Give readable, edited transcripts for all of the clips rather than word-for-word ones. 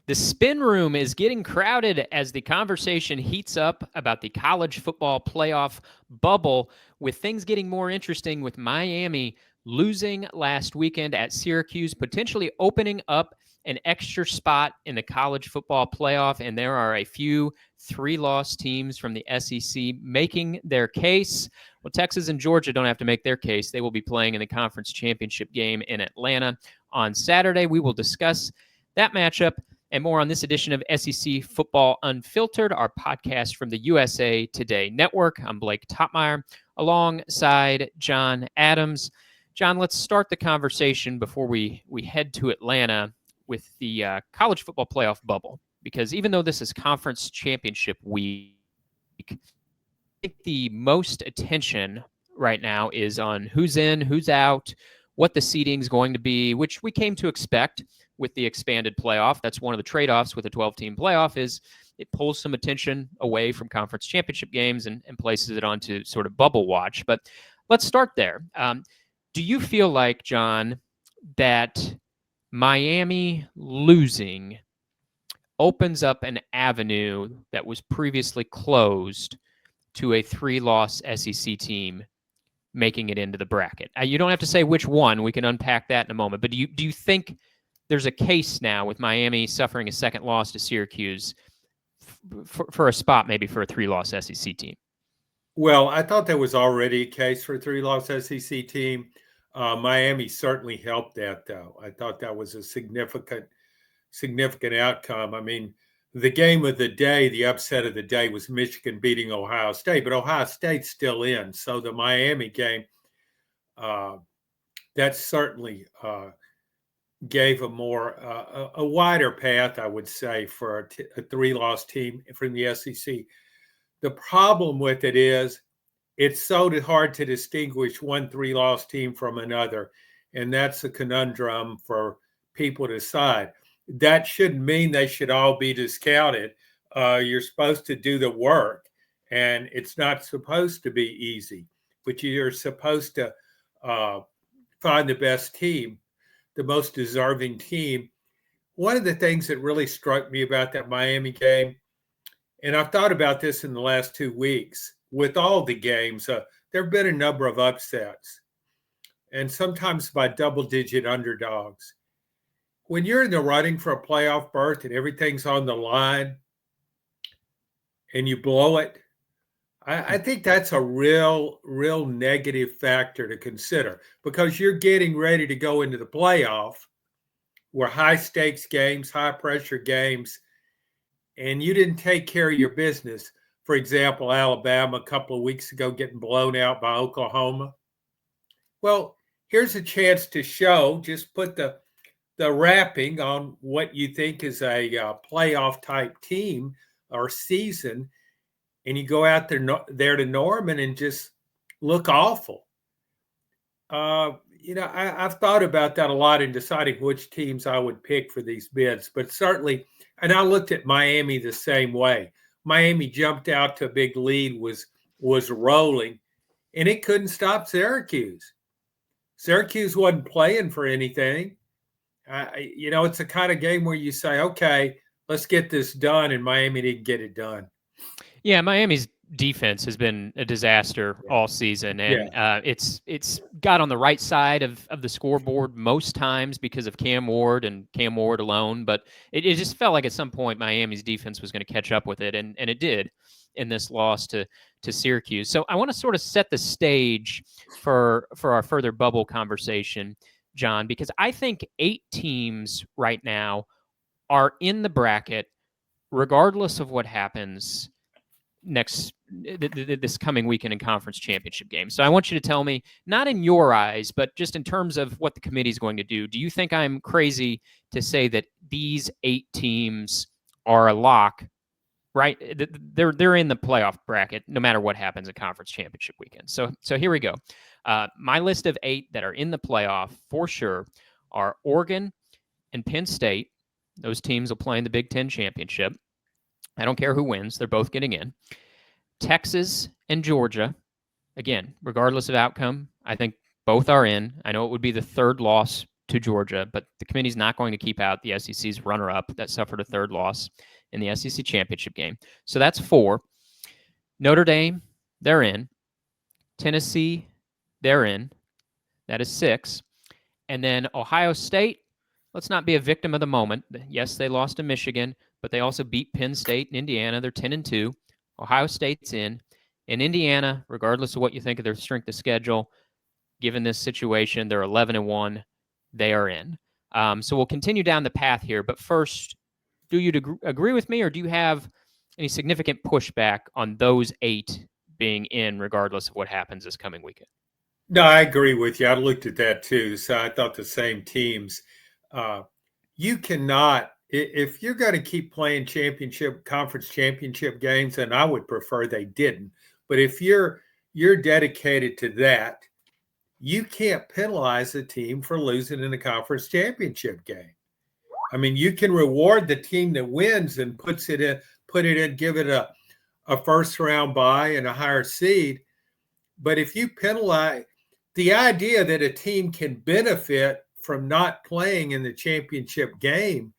The spin room is getting crowded as the conversation heats up about the college football playoff bubble, with things getting more interesting with Miami losing last weekend at Syracuse, potentially opening up an extra spot in the college football playoff. And there are a few three-loss teams from the SEC making their case. Well, Texas and Georgia don't have to make their case. They will be playing in the conference championship game in Atlanta on Saturday. We will discuss that matchup and more on this edition of SEC Football Unfiltered, our podcast from the USA Today Network. I'm Blake Toppmeyer alongside John Adams. John, let's start the conversation before we head to Atlanta with the college football playoff bubble, because even though this is conference championship week, I think the most attention right now is on who's in, who's out, what the seeding is going to be, which we came to expect with the expanded playoff. That's one of the trade-offs with a 12-team playoff, is it pulls some attention away from conference championship games and places it onto sort of bubble watch. But let's start there. Do you feel like, John, that Miami losing opens up an avenue that was previously closed to a three-loss SEC team making it into the bracket? You don't have to say which one. We can unpack that in a moment. But do you think there's a case now with Miami suffering a second loss to Syracuse for a spot maybe for a three-loss SEC team? Well, I thought there was already a case for a three-loss SEC team. Miami certainly helped that, though. I thought that was a significant outcome. I mean, the game of the day, the upset of the day, was Michigan beating Ohio State, but Ohio State's still in. So the Miami game, that certainly gave a wider path, I would say, for a three-loss team from the SEC. The problem with it is it's so hard to distinguish one three-loss team from another, and that's a conundrum for people to decide. That shouldn't mean they should all be discounted. You're supposed to do the work, and it's not supposed to be easy, but you're supposed to find the best team, the most deserving team. One of the things that really struck me about that Miami game, and I've thought about this in the last 2 weeks, with all the games, there have been a number of upsets, and sometimes by double-digit underdogs. When you're in the running for a playoff berth and everything's on the line and you blow it, I think that's a real negative factor to consider, because you're getting ready to go into the playoff where high-stakes games, high-pressure games, and you didn't take care of your business. For example, Alabama a couple of weeks ago getting blown out by Oklahoma. Well, here's a chance to show, just put the wrapping on what you think is a playoff-type team or season, and you go out there to Norman and just look awful. I've thought about that a lot in deciding which teams I would pick for these bids, but certainly, and I looked at Miami the same way. Miami jumped out to a big lead, was rolling, and it couldn't stop Syracuse. Syracuse wasn't playing for anything. It's a kind of game where you say, okay, let's get this done, and Miami didn't get it done. Yeah, Miami's defense has been a disaster all season, and it's got on the right side of the scoreboard most times because of Cam Ward and Cam Ward alone, but it just felt like at some point Miami's defense was going to catch up with it, and it did in this loss to Syracuse. So I want to sort of set the stage for our further bubble conversation, John, because I think 8 teams right now are in the bracket regardless of what happens this coming weekend in conference championship game. So I want you to tell me, not in your eyes, but just in terms of what the committee is going to do you think I'm crazy to say that these 8 teams are a lock, right? They're in the playoff bracket no matter what happens in conference championship weekend. So here we go. My list of 8 that are in the playoff for sure are Oregon and Penn State. Those teams will play in the Big Ten championship. I don't care who wins. They're both getting in. Texas and Georgia, again, regardless of outcome, I think both are in. I know it would be the third loss to Georgia, but the committee's not going to keep out the SEC's runner-up that suffered a third loss in the SEC championship game. So that's 4. Notre Dame, they're in. Tennessee, they're in. That is 6. And then Ohio State, let's not be a victim of the moment. Yes, they lost to Michigan, but they also beat Penn State and Indiana. They're 10-2. Ohio State's in. And Indiana, regardless of what you think of their strength of schedule, given this situation, they're 11-1. They are in. So we'll continue down the path here. But first, do you agree with me, or do you have any significant pushback on those 8 being in, regardless of what happens this coming weekend? No, I agree with you. I looked at that too. So I thought the same teams. You cannot, if you're going to keep playing conference championship games, and I would prefer they didn't. But if you're dedicated to that, you can't penalize a team for losing in the conference championship game. I mean, you can reward the team that wins and put it in, give it a first round bye and a higher seed. But if you penalize, the idea that a team can benefit from not playing in the championship game,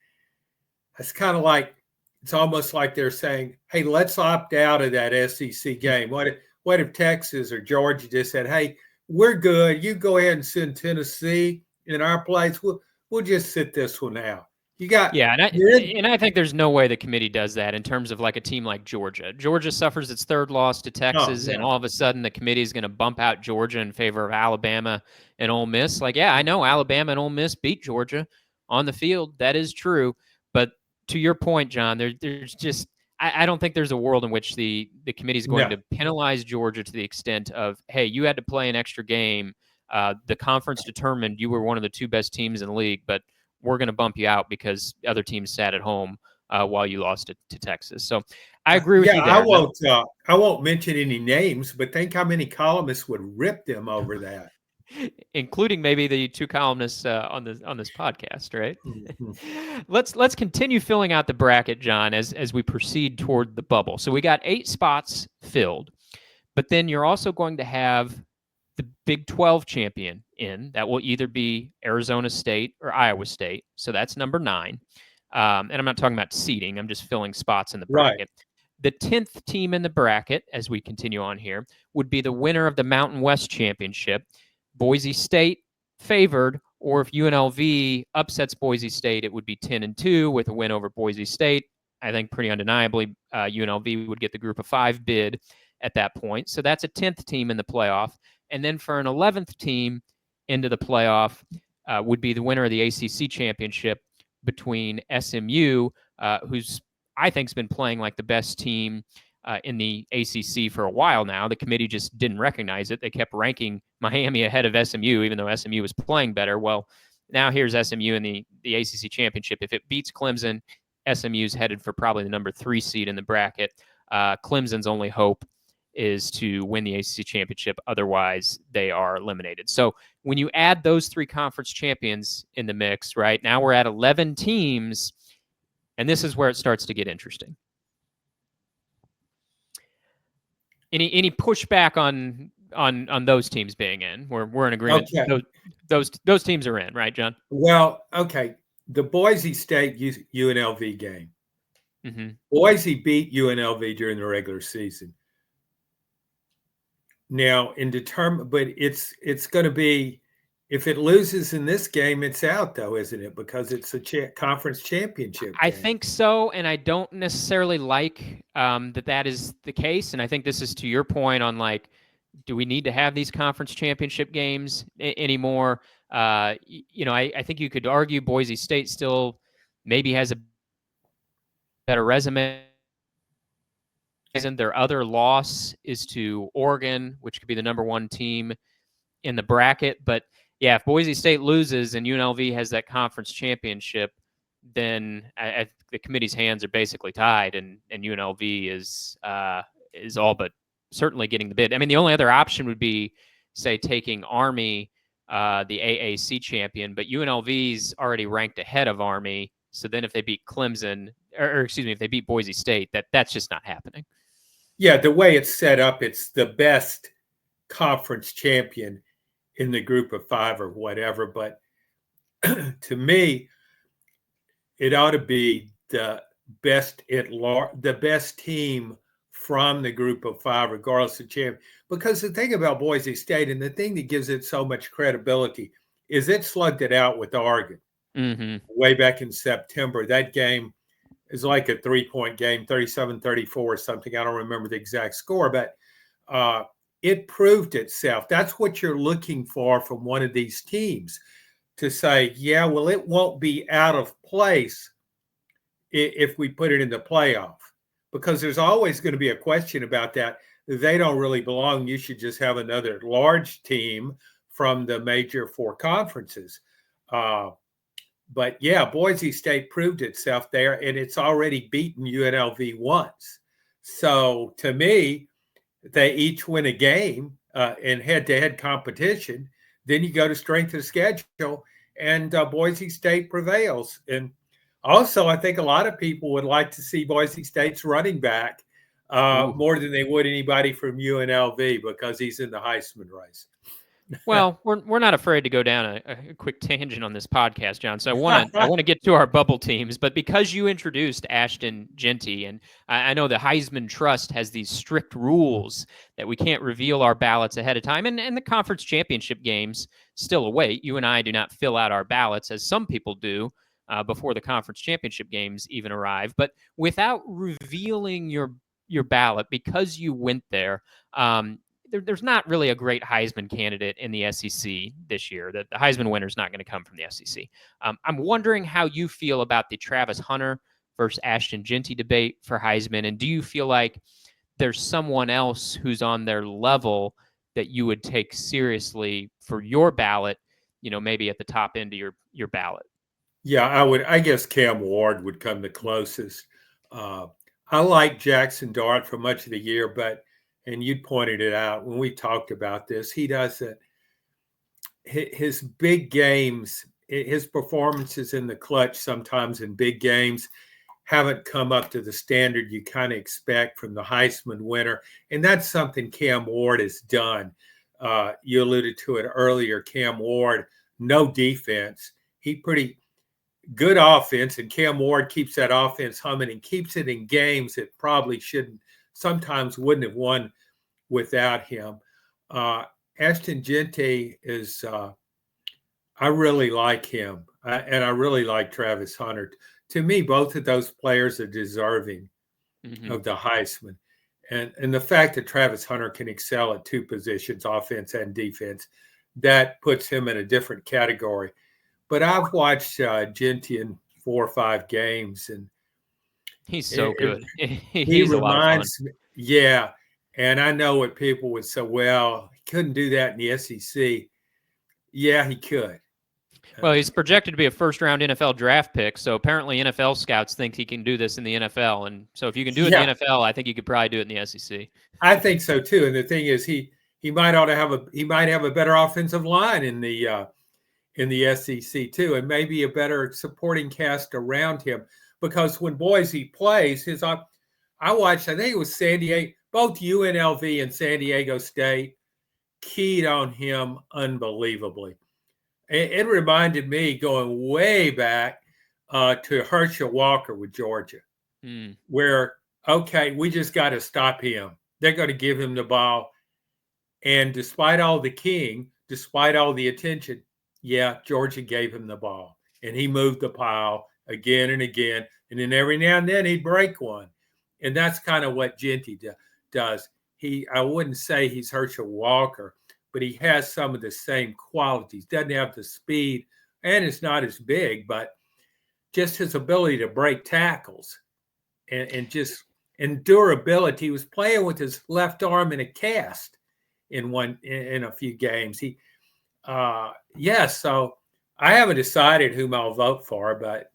it's kind of like, it's almost like they're saying, hey, let's opt out of that SEC game. What if Texas or Georgia just said, hey, we're good. You go ahead and send Tennessee in our place. We'll just sit this one out. And I think there's no way the committee does that in terms of like a team like Georgia. Georgia suffers its third loss to Texas, and all of a sudden the committee is going to bump out Georgia in favor of Alabama and Ole Miss. Like, yeah, I know Alabama and Ole Miss beat Georgia on the field. That is true. But to your point, John, there's just I don't think there's a world in which the committee is going to penalize Georgia to the extent of, hey, you had to play an extra game. The conference determined you were one of the 2 best teams in the league, but we're going to bump you out because other teams sat at home while you lost it to Texas. So I agree with you there. I won't mention any names, but think how many columnists would rip them over that. Including maybe the 2 columnists on this podcast, right? Mm-hmm. Let's continue filling out the bracket, John, as we proceed toward the bubble. So we got 8 spots filled, but then you're also going to have the Big 12 champion in. That will either be Arizona State or Iowa State. So that's number 9. And I'm not talking about seeding. I'm just filling spots in the bracket. Right. The 10th team in the bracket, as we continue on here, would be the winner of the Mountain West Championship. Boise State favored, or if UNLV upsets Boise State, it would be 10-2 with a win over Boise State. I think pretty undeniably UNLV would get the group of 5 bid at that point. So that's a 10th team in the playoff. And then for an 11th team into the playoff would be the winner of the ACC championship between SMU, who's I think has been playing like the best team in the ACC for a while now. The committee just didn't recognize it. They kept ranking Miami ahead of SMU, even though SMU was playing better. Well, now here's SMU in the ACC championship. If it beats Clemson, SMU's headed for probably the number 3 seed in the bracket. Clemson's only hope is to win the ACC championship. Otherwise, they are eliminated. So when you add those 3 conference champions in the mix, right, now we're at 11 teams, and this is where it starts to get interesting. Any pushback on those teams being in? We're in agreement. Okay. Those teams are in, right, John? Well, okay. The Boise State UNLV game. Mm-hmm. Boise beat UNLV during the regular season. Now, but it's going to be, if it loses in this game, it's out, though, isn't it? Because it's a conference championship game. I think so, and I don't necessarily like that is the case. And I think this is to your point on, like, do we need to have these conference championship games anymore? I think you could argue Boise State still maybe has a better resume. And their other loss is to Oregon, which could be the number 1 team in the bracket. But yeah, if Boise State loses and UNLV has that conference championship, then the committee's hands are basically tied, and UNLV is all but certainly getting the bid. I mean, the only other option would be, say, taking Army, the AAC champion, but UNLV's already ranked ahead of Army. So then if they beat Clemson, or excuse me, if they beat Boise State, that's just not happening. Yeah, the way it's set up, it's the best conference champion in the group of 5 or whatever. But to me, it ought to be the best team from the group of five, regardless of champ. Because the thing about Boise State, and the thing that gives it so much credibility, is it slugged it out with Oregon way back in September. That game is like a 3-point game, 37-34 or something. I don't remember the exact score, but it proved itself. That's what you're looking for from one of these teams, to say, yeah, well, it won't be out of place if we put it in the playoff, because there's always going to be a question about that. They don't really belong. You should just have another large team from the major four conferences. But yeah, Boise State proved itself there, and it's already beaten UNLV once. So to me, they each win a game in head-to-head competition. Then you go to strength of schedule, and Boise State prevails. And also, I think a lot of people would like to see Boise State's running back more than they would anybody from UNLV, because he's in the Heisman race. Well, we're not afraid to go down a quick tangent on this podcast, John. So I want to get to our bubble teams, but because you introduced Ashton Jeanty, and I know the Heisman Trust has these strict rules that we can't reveal our ballots ahead of time, and the conference championship games still await. You and I do not fill out our ballots as some people do before the conference championship games even arrive. But without revealing your ballot, because you went there. There's not really a great Heisman candidate in the SEC this year. The Heisman winner is not going to come from the SEC. I'm wondering how you feel about the Travis Hunter versus Ashton Jeanty debate for Heisman, and do you feel like there's someone else who's on their level that you would take seriously for your ballot, maybe at the top end of your ballot? Yeah, I guess Cam Ward would come the closest. I like Jackson Dart for much of the year, and you pointed it out when we talked about this, he doesn't, his big games, his performances in the clutch sometimes in big games haven't come up to the standard you kind of expect from the Heisman winner. And that's something Cam Ward has done. You alluded to it earlier. Cam Ward, no defense. He pretty good offense, and Cam Ward keeps that offense humming and keeps it in games that probably sometimes wouldn't have won without him. Ashton Jeanty is, I really like him, and I really like Travis Hunter. To me, both of those players are deserving of the Heisman. And the fact that Travis Hunter can excel at two positions, offense and defense, that puts him in a different category. But I've watched Jeanty in 4 or 5 games, and he's so good. He reminds me, yeah. And I know what people would say, well, he couldn't do that in the SEC. Yeah, he could. Well, he's projected to be a first-round NFL draft pick, so apparently NFL scouts think he can do this in the NFL. And so if you can do it in the NFL, I think you could probably do it in the SEC. I think so too. And the thing is, he might have a better offensive line in the SEC too, and maybe a better supporting cast around him. Because when Boise plays, I watched, I think it was San Diego, both UNLV and San Diego State keyed on him unbelievably. It reminded me, going way back to Herschel Walker with Georgia, where, okay, we just got to stop him. They're going to give him the ball. And despite all the attention, yeah, Georgia gave him the ball. And he moved the pile again and again. And then every now and then he'd break one. And that's kind of what Jeanty does. I wouldn't say he's Herschel Walker, but he has some of the same qualities. Doesn't have the speed, and it's not as big, but just his ability to break tackles and durability. He was playing with his left arm in a cast in a few games. So I haven't decided whom I'll vote for, but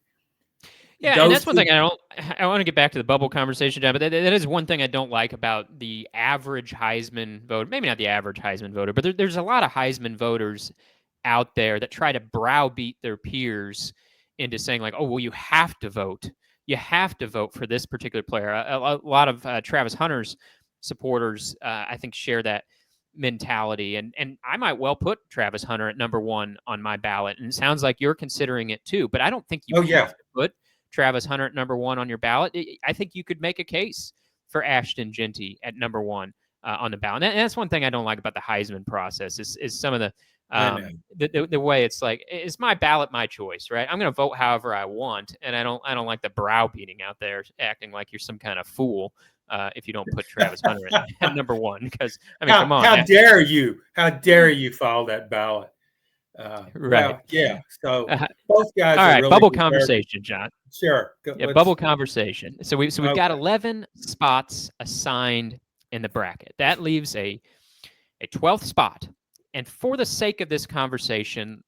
yeah, and that's one thing I want to get back to the bubble conversation, John, but that is one thing I don't like about the average Heisman voter. Maybe not the average Heisman voter, but there's a lot of Heisman voters out there that try to browbeat their peers into saying like, oh, well, you have to vote. You have to vote for this particular player. A lot of Travis Hunter's supporters, I think, share that mentality. And I might well put Travis Hunter at number 1 on my ballot. And it sounds like you're considering it too. But I don't think you Oh, have yeah. to put Travis Hunter at number 1 on your ballot. I think you could make a case for Ashton Genty at number 1 on the ballot. And that's one thing I don't like about the Heisman process is some of the way it's like, it's my ballot, my choice, right? I'm going to vote however I want, and I don't like the browbeating out there, acting like you're some kind of fool if you don't put Travis Hunter at number 1. Because I mean, come on, how dare you? How dare you file that ballot? Right? Well, yeah. So both guys all are right, really bubble deserving. Conversation, John. Sure. Yeah, bubble conversation. So we've got Okay. 11 spots assigned in the bracket. That leaves a 12th spot. And for the sake of this conversation,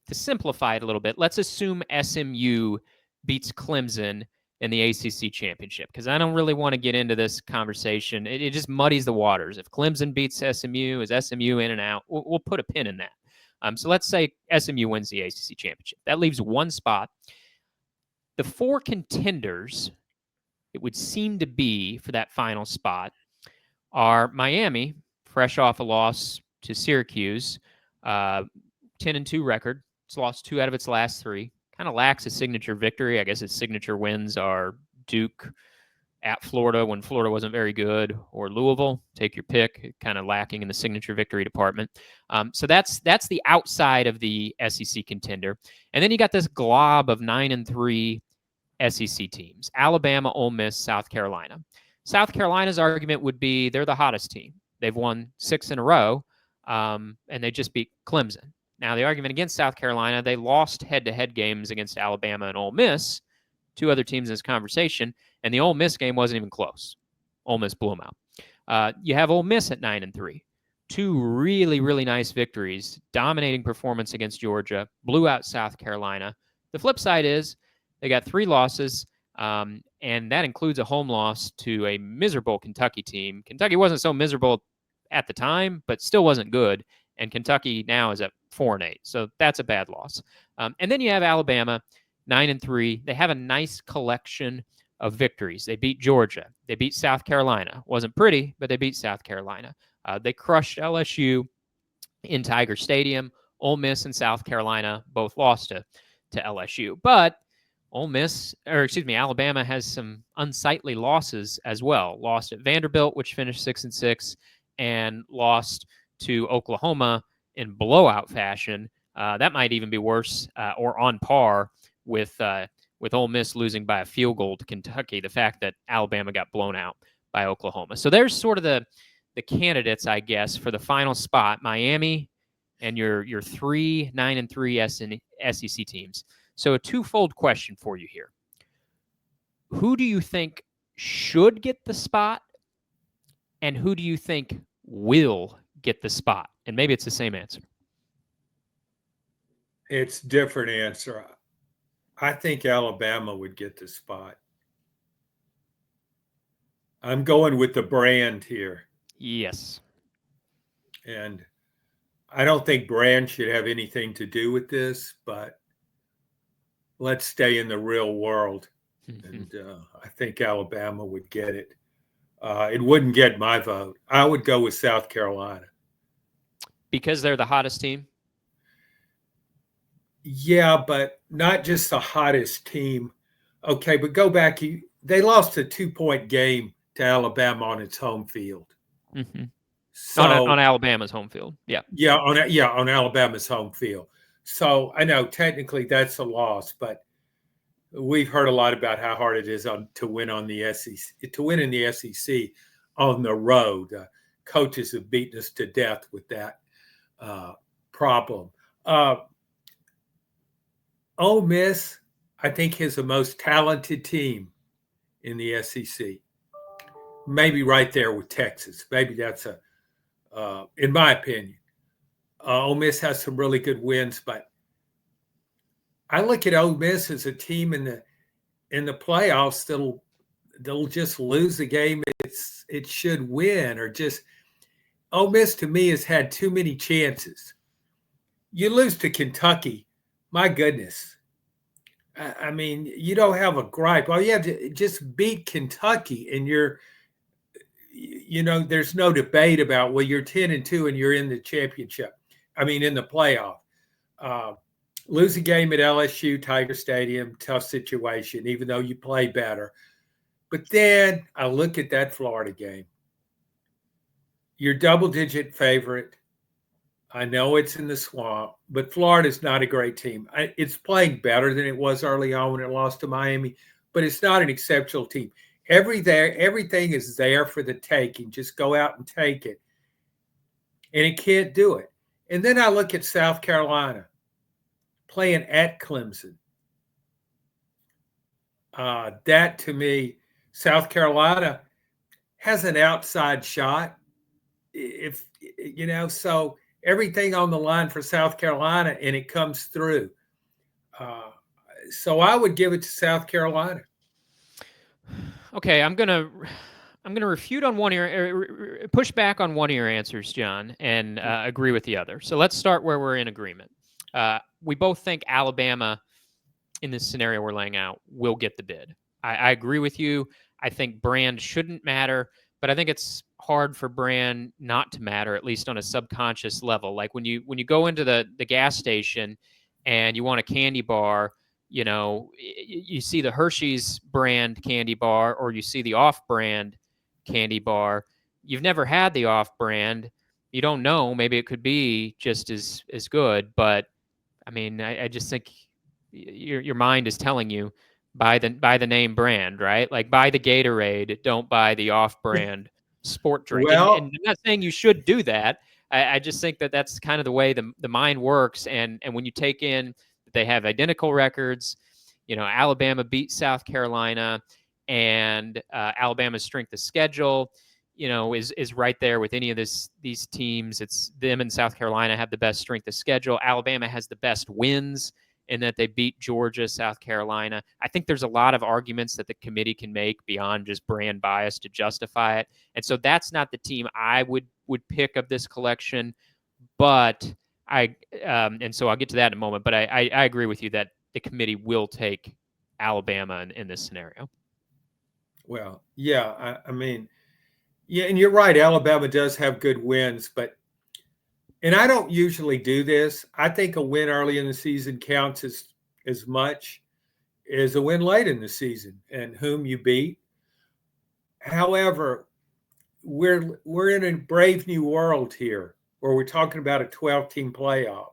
to simplify it a little bit, let's assume SMU beats Clemson in the ACC championship, because I don't really want to get into this conversation. It just muddies the waters. If Clemson beats SMU, is SMU in and out? We'll put a pin in that. So let's say SMU wins the ACC championship. That leaves 1 spot. The 4 contenders, it would seem to be for that final spot, are Miami, fresh off a loss to Syracuse, 10-2 record. It's lost 2 out of its last 3. Kind of lacks a signature victory. I guess its signature wins are Duke, at Florida when Florida wasn't very good, or Louisville. Take your pick. Kind of lacking in the signature victory department. So that's the outside of the SEC contender. And then you got this glob of 9-3 SEC teams: Alabama, Ole Miss, South Carolina. South Carolina's argument would be they're the hottest team. They've won 6 in a row, and they just beat Clemson. Now, the argument against South Carolina, they lost head-to-head games against Alabama and Ole Miss, 2 other teams in this conversation, and the Ole Miss game wasn't even close. Ole Miss blew them out. You have Ole Miss at 9-3. 2 really, really nice victories, dominating performance against Georgia, blew out South Carolina. The flip side is they got 3 losses, and that includes a home loss to a miserable Kentucky team. Kentucky wasn't so miserable at the time, but still wasn't good. And Kentucky now is at 4-8, so that's a bad loss. And then you have Alabama, 9-3. They have a nice collection of victories. They beat Georgia. They beat South Carolina. Wasn't pretty, but they beat South Carolina. They crushed LSU in Tiger Stadium. Ole Miss and South Carolina both lost to LSU. But Alabama has some unsightly losses as well. Lost at Vanderbilt, which finished 6-6, and lost to Oklahoma in blowout fashion. That might even be worse or on par with Ole Miss losing by a field goal to Kentucky. The fact that Alabama got blown out by Oklahoma. So there's sort of the candidates, I guess, for the final spot: Miami and your 3 9-3 SEC teams. So a twofold question for you here: who do you think should get the spot, and who do you think will get the spot? And maybe it's the same answer. It's different answer. I think Alabama would get the spot. I'm going with the brand here. Yes. And I don't think brand should have anything to do with this, but let's stay in the real world. And I think Alabama would get it. It wouldn't get my vote. I would go with South Carolina. Because they're the hottest team? Yeah, but not just the hottest team. Okay, but go back. They lost a 2-point game to Alabama on its home field. Mm-hmm. So on Alabama's home field. Yeah. Yeah, on Alabama's home field. So I know technically that's a loss, but we've heard a lot about how hard it is to win in the SEC on the road. Coaches have beaten us to death with that problem. Ole Miss, I think, is the most talented team in the SEC. Maybe right there with Texas. Maybe that's in my opinion. Ole Miss has some really good wins, but I look at Ole Miss as a team in the playoffs that'll just lose the game it should win, or just Ole Miss to me has had too many chances. You lose to Kentucky, my goodness. I mean, you don't have a gripe. All you have to just beat Kentucky, and you're there's no debate about, well, you're 10-2 and you're in the championship. I mean, in the playoff. Lose a game at LSU, Tiger Stadium, tough situation, even though you play better. But then I look at that Florida game. You're double-digit favorite. I know it's in the swamp, but Florida's not a great team. It's playing better than it was early on when it lost to Miami, but it's not an exceptional team. Everything is there for the taking. Just go out and take it. And it can't do it. And then I look at South Carolina playing at Clemson. That, to me, South Carolina has an outside shot. So everything on the line for South Carolina, and it comes through. So I would give it to South Carolina. Okay, I'm gonna refute on one ear, push back on one of your answers, John, and agree with the other. So let's start where we're in agreement. We both think Alabama, in this scenario we're laying out, will get the bid. I agree with you. I think brand shouldn't matter, but I think it's hard for brand not to matter, at least on a subconscious level. Like when you go into the gas station and you want a candy bar, you see the Hershey's brand candy bar or you see the off-brand candy bar. You've never had the off-brand. You don't know. Maybe it could be just as good, but I mean, I just think your mind is telling you buy the name brand, right? Like buy the Gatorade, don't buy the off-brand sport drink. Well, and I'm not saying you should do that. I just think that that's kind of the way the mind works. And when you take in that they have identical records, Alabama beat South Carolina, and Alabama's strength of schedule, is right there with any of these teams. It's them and South Carolina have the best strength of schedule. Alabama has the best wins in that they beat Georgia, South Carolina. I think there's a lot of arguments that the committee can make beyond just brand bias to justify it. And so that's not the team I would pick of this collection. But and so I'll get to that in a moment. But I agree with you that the committee will take Alabama in this scenario. Well, yeah, I mean, yeah, and you're right. Alabama does have good wins, and I don't usually do this. I think a win early in the season counts as much as a win late in the season and whom you beat. However, we're in a brave new world here where we're talking about a 12-team playoff.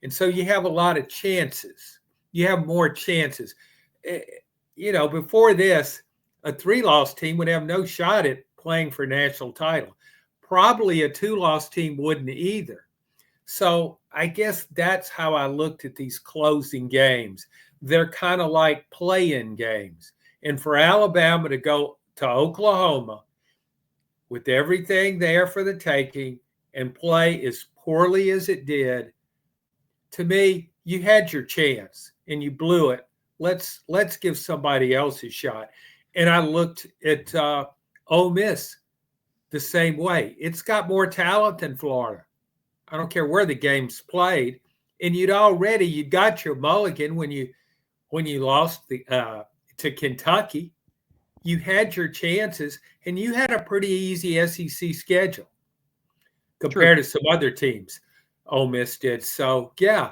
And so you have a lot of chances. You have more chances. Before this, a 3-loss team would have no shot at playing for national title. Probably a 2-loss team wouldn't either. So I guess that's how I looked at these closing games. They're kind of like play-in games. And for Alabama to go to Oklahoma with everything there for the taking and play as poorly as it did, to me, you had your chance and you blew it. Let's give somebody else a shot. And I looked at Ole Miss the same way. It's got more talent than Florida. I don't care where the game's played. And you got your mulligan when you lost to Kentucky. You had your chances, and you had a pretty easy SEC schedule compared to some other teams Ole Miss did. So yeah,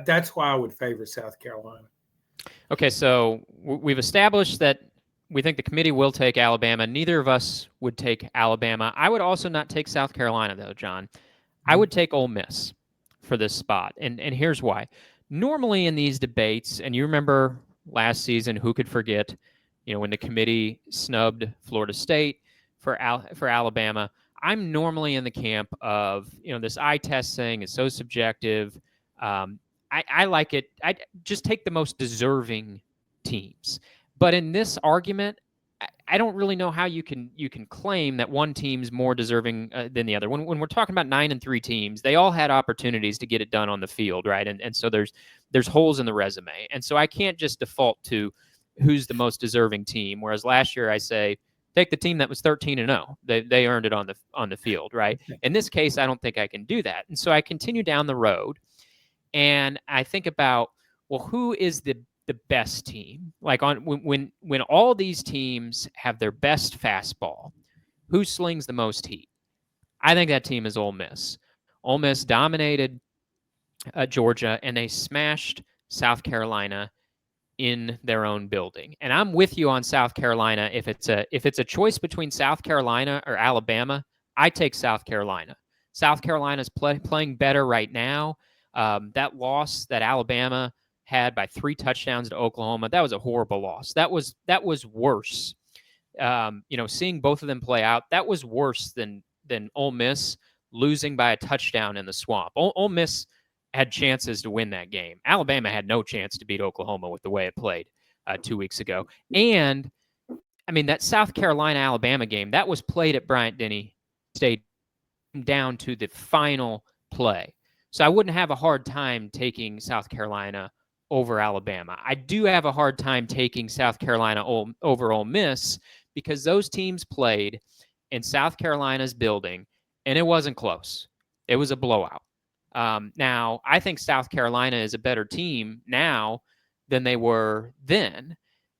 that's why I would favor South Carolina. Okay, so we've established that we think the committee will take Alabama. Neither of us would take Alabama. I would also not take South Carolina, though, John. I would take Ole Miss for this spot, and here's why. Normally in these debates, and you remember last season, who could forget, when the committee snubbed Florida State for Alabama, I'm normally in the camp of, this eye test thing is so subjective. I like it. I just take the most deserving teams. But in this argument, I don't really know how you can claim that one team's more deserving than the other. When we're talking about 9-3 teams, they all had opportunities to get it done on the field, right? And so there's holes in the resume. And so I can't just default to who's the most deserving team. Whereas last year I say, take the team that was 13-0. They earned it on the field, right? In this case, I don't think I can do that. And so I continue down the road and I think about, well, who is the the best team. Like when all these teams have their best fastball, who slings the most heat? I think that team is Ole Miss. Ole Miss dominated Georgia, and they smashed South Carolina in their own building. And I'm with you on South Carolina. If it's a choice between South Carolina or Alabama, I take South Carolina. South Carolina's playing better right now. That loss that Alabama had by 3 touchdowns to Oklahoma, that was a horrible loss. That was worse. Seeing both of them play out, that was worse than Ole Miss losing by a touchdown in the Swamp. Ole Miss had chances to win that game. Alabama had no chance to beat Oklahoma with the way it played 2 weeks ago. And I mean, that South Carolina-Alabama game, that was played at Bryant-Denny Stadium down to the final play. So I wouldn't have a hard time taking South Carolina over Alabama. I do have a hard time taking South Carolina over Ole Miss because those teams played in South Carolina's building, and it wasn't close. It was a blowout. Now, I think South Carolina is a better team now than they were then.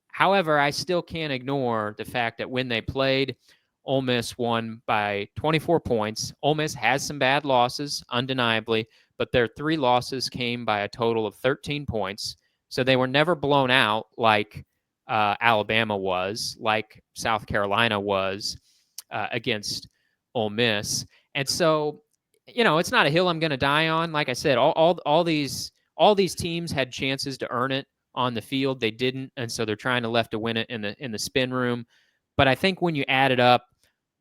However, I still can't ignore the fact that when they played, Ole Miss won by 24 points. Ole Miss has some bad losses, undeniably, but their 3 losses came by a total of 13 points. So they were never blown out like Alabama was, like South Carolina was against Ole Miss. And so, it's not a hill I'm going to die on. Like I said, all these teams had chances to earn it on the field. They didn't, and so they're trying to win it in the spin room. But I think when you add it up,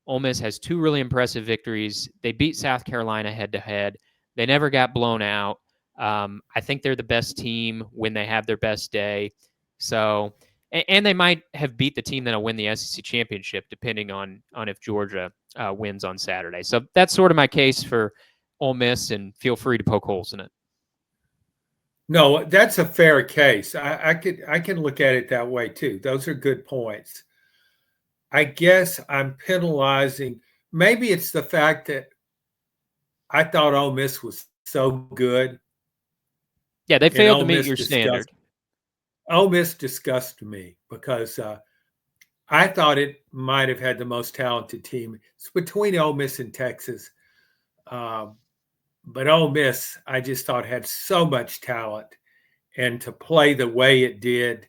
Ole Miss has 2 really impressive victories. They beat South Carolina head-to-head. They never got blown out. I think they're the best team when they have their best day. So, and they might have beat the team that'll win the SEC championship, depending on if Georgia wins on Saturday. So that's sort of my case for Ole Miss, and feel free to poke holes in it. No, that's a fair case. I can look at it that way too. Those are good points. I guess I'm penalizing. Maybe it's the fact that I thought Ole Miss was so good. Yeah, they failed to meet your standard. Ole Miss disgusted me because I thought it might have had the most talented team. It's between Ole Miss and Texas. But Ole Miss, I just thought had so much talent. And to play the way it did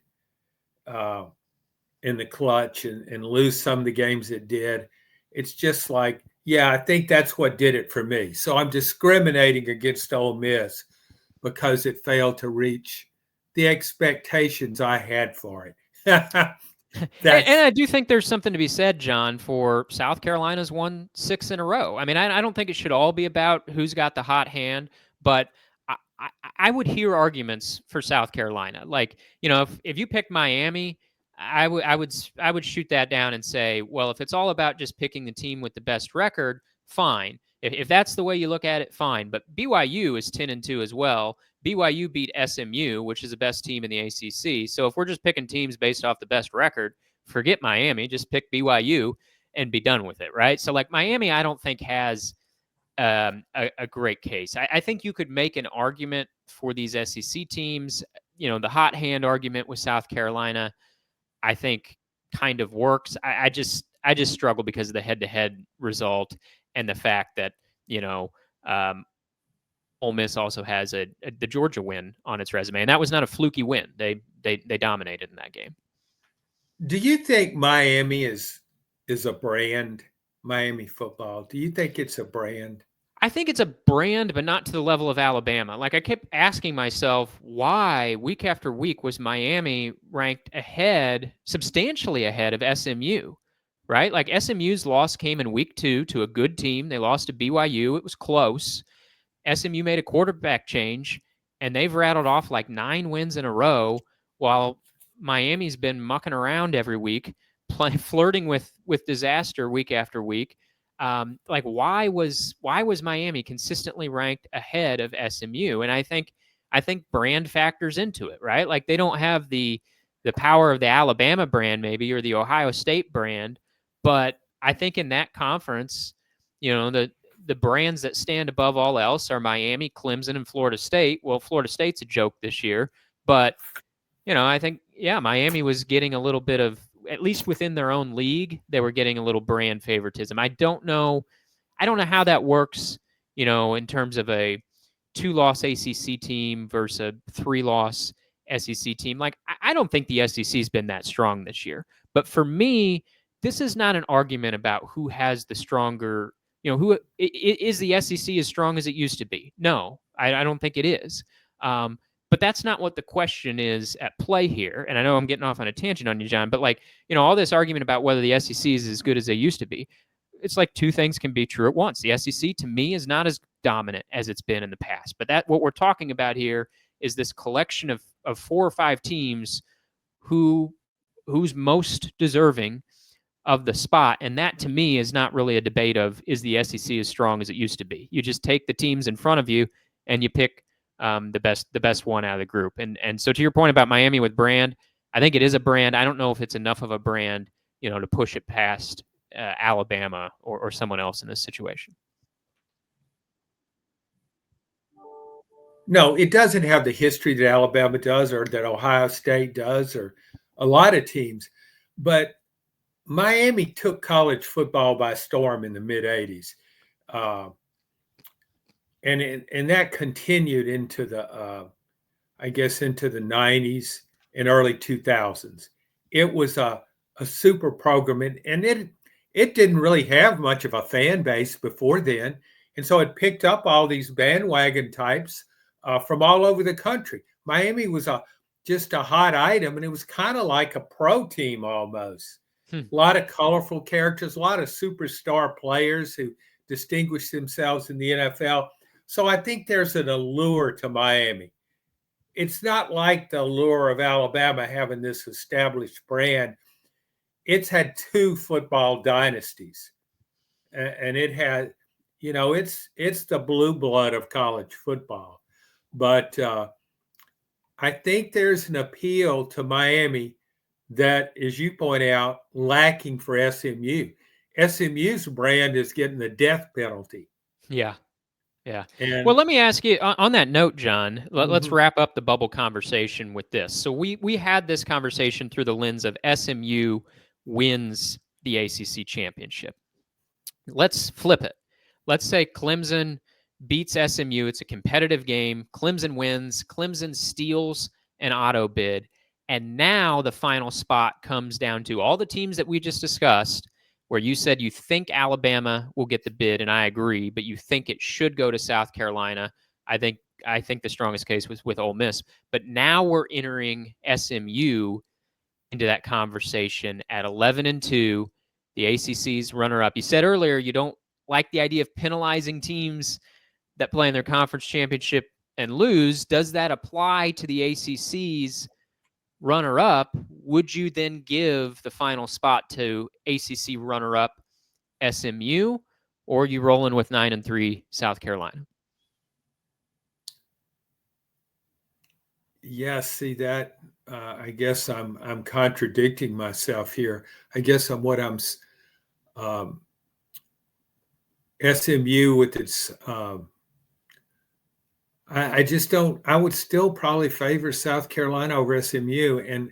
in the clutch and lose some of the games it did, it's just like, yeah, I think that's what did it for me. So I'm discriminating against Ole Miss because it failed to reach the expectations I had for it. And I do think there's something to be said, John, for South Carolina's won 6 in a row. I mean, I don't think it should all be about who's got the hot hand, but I would hear arguments for South Carolina. Like, if you pick Miami, I would shoot that down and say, well, if it's all about just picking the team with the best record, fine. If that's the way you look at it, fine. But BYU is 10-2 as well. BYU beat SMU, which is the best team in the ACC. So if we're just picking teams based off the best record, forget Miami, just pick BYU and be done with it, right? So like Miami, I don't think has a great case. I think you could make an argument for these SEC teams. The hot hand argument with South Carolina, I think kind of works. I just struggle because of the head-to-head result and the fact that, Ole Miss also has the Georgia win on its resume, and that was not a fluky win. They dominated in that game. Do you think Miami is a brand? Miami football? Do you think it's a brand? I think it's a brand, but not to the level of Alabama. Like I kept asking myself, why week after week was Miami ranked substantially ahead of SMU, right? Like SMU's loss came in week 2 to a good team. They lost to BYU. It was close. SMU made a quarterback change, and they've rattled off like 9 wins in a row, while Miami's been mucking around every week, flirting with disaster week after week. Like why was Miami consistently ranked ahead of SMU? And I think brand factors into it, right? Like they don't have the power of the Alabama brand maybe, or the Ohio State brand, but I think in that conference, the brands that stand above all else are Miami, Clemson, and Florida State. Well, Florida State's a joke this year, but I think, Miami was getting a little bit of, at least within their own league, they were getting a little brand favoritism. I don't know how that works, in terms of a 2-loss ACC team versus a 3-loss SEC team. Like, I don't think the SEC's been that strong this year. But for me, this is not an argument about who has the stronger, who is the SEC as strong as it used to be? No, I don't think it is. But that's not what the question is at play here. And I know I'm getting off on a tangent on you, John, but like, all this argument about whether the SEC is as good as they used to be, it's like two things can be true at once. The SEC to me is not as dominant as it's been in the past. But what we're talking about here is this collection of 4 or 5 teams who's most deserving of the spot. And that to me is not really a debate of, is the SEC as strong as it used to be? You just take the teams in front of you and you pick the best one out of the group. And so to your point about Miami with brand, I think it is a brand. I don't know if it's enough of a brand, to push it past Alabama or someone else in this situation. No, it doesn't have the history that Alabama does or that Ohio State does or a lot of teams. But Miami took college football by storm in the mid 80s. And that continued into the, into the 90s and early 2000s. It was a super program, and it didn't really have much of a fan base before then. And so it picked up all these bandwagon types from all over the country. Miami was just a hot item, and it was kind of like a pro team almost. A lot of colorful characters, a lot of superstar players who distinguished themselves in the NFL. So I think there's an allure to Miami. It's not like the allure of Alabama having this established brand. It's had 2 football dynasties, and it had, it's the blue blood of college football. But I think there's an appeal to Miami that, as you point out, lacking for SMU. SMU's brand is getting the death penalty. Yeah. Yeah. Well, let me ask you on that note, John, let's wrap up the bubble conversation with this. So we had this conversation through the lens of SMU wins the ACC championship. Let's flip it. Let's say Clemson beats SMU. It's a competitive game. Clemson wins. Clemson steals an auto bid. And now the final spot comes down to all the teams that we just discussed, where you said you think Alabama will get the bid, and I agree, but you think it should go to South Carolina. I think the strongest case was with Ole Miss. But now we're entering SMU into that conversation at 11-2, the ACC's runner-up. You said earlier you don't like the idea of penalizing teams that play in their conference championship and lose. Does that apply to the ACC's runner-up? Would you then give the final spot to ACC runner-up SMU, or are you rolling with 9-3 South Carolina? Yes, see that. I guess I'm contradicting myself here. I guess SMU with its. I just don't. I would still probably favor South Carolina over SMU, and